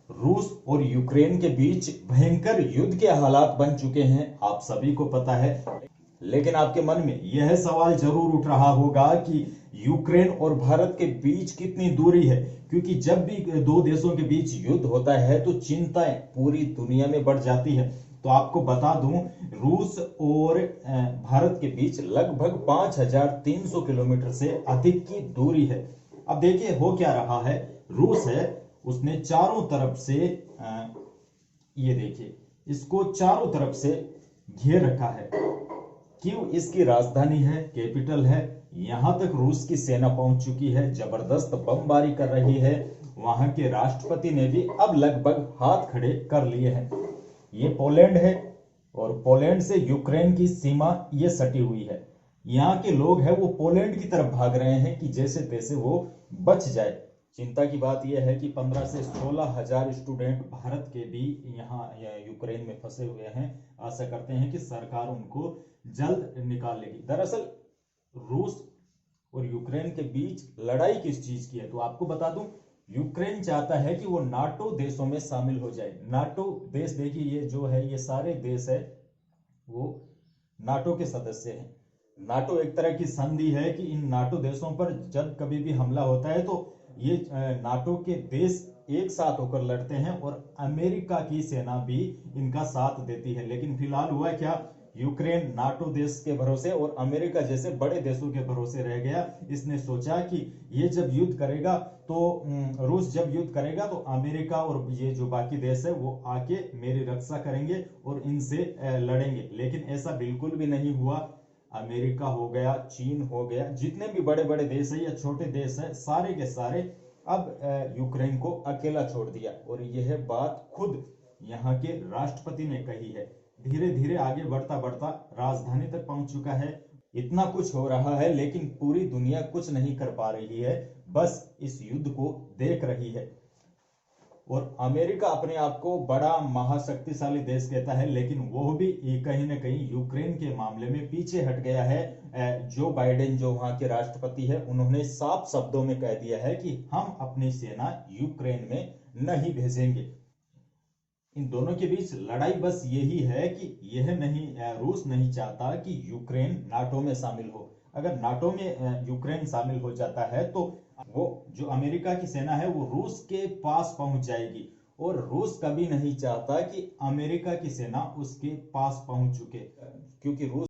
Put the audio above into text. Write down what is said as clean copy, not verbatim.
रूस और यूक्रेन के बीच भयंकर युद्ध के हालात बन चुके हैं, आप सभी को पता है। लेकिन आपके मन में यह सवाल जरूर उठ रहा होगा कि यूक्रेन और भारत के बीच कितनी दूरी है, क्योंकि जब भी दो देशों के बीच युद्ध होता है तो चिंताएं पूरी दुनिया में बढ़ जाती है। तो आपको बता दूं, रूस और भारत के बीच लगभग 5300 किलोमीटर से अधिक की दूरी है। अब देखिए हो क्या रहा है। रूस है, उसने चारों तरफ से ये देखिए, इसको चारों तरफ से घेर रखा है। कीव इसकी राजधानी है, कैपिटल है। यहां तक रूस की सेना पहुंच चुकी है, जबरदस्त बमबारी कर रही है। वहां के राष्ट्रपति ने भी अब लगभग हाथ खड़े कर लिए हैं। ये पोलैंड है और पोलैंड से यूक्रेन की सीमा ये सटी हुई है। यहाँ के लोग हैं वो पोलैंड की तरफ भाग रहे हैं कि जैसे तैसे वो बच जाए। चिंता की बात यह है कि 15 से 16 हजार स्टूडेंट भारत के भी यहाँ यूक्रेन में फंसे हुए हैं। आशा करते हैं कि सरकार उनको जल्द निकाल लेगी। दरअसल रूस और यूक्रेन के बीच लड़ाई किस चीज की है, तो आपको बता दूं, यूक्रेन चाहता है कि वो नाटो देशों में शामिल हो जाए। नाटो देश देखिए, ये जो है ये सारे देश है वो नाटो के सदस्य हैं। नाटो एक तरह की संधि है कि इन नाटो देशों पर जब कभी भी हमला होता है तो ये नाटो के देश एक साथ होकर लड़ते हैं और अमेरिका की सेना भी इनका साथ देती है। लेकिन फिलहाल हुआ क्या, यूक्रेन नाटो देश के भरोसे और अमेरिका जैसे बड़े देशों के भरोसे रह गया। इसने सोचा कि ये जब युद्ध करेगा तो रूस जब युद्ध करेगा तो अमेरिका और ये जो बाकी देश है वो आके मेरी रक्षा करेंगे और इनसे लड़ेंगे। लेकिन ऐसा बिल्कुल भी नहीं हुआ। अमेरिका हो गया, चीन हो गया, जितने भी बड़े बड़े देश है या छोटे देश है, सारे के सारे अब यूक्रेन को अकेला छोड़ दिया। और यह बात खुद यहाँ के राष्ट्रपति ने कही है। धीरे धीरे आगे बढ़ता बढ़ता राजधानी तक पहुंच चुका है। इतना कुछ हो रहा है लेकिन पूरी दुनिया कुछ नहीं कर पा रही है, बस इस युद्ध को देख रही है। और अमेरिका अपने आप को बड़ा महाशक्तिशाली देश कहता है, लेकिन वो भी कहीं ना कहीं यूक्रेन के मामले में पीछे हट गया है। जो बाइडेन जो वहां के राष्ट्रपति है, उन्होंने साफ शब्दों में कह दिया है कि हम अपनी सेना यूक्रेन में नहीं भेजेंगे। इन दोनों के बीच लड़ाई बस यही है कि यह नहीं, रूस नहीं चाहता कि यूक्रेन नाटो में शामिल हो। अगर नाटो में यूक्रेन शामिल हो जाता है तो वो जो अमेरिका की सेना है वो रूस के पास पहुंच जाएगी। और रूस कभी नहीं चाहता कि अमेरिका की सेना उसके पास पहुंच चुके, क्योंकि रूस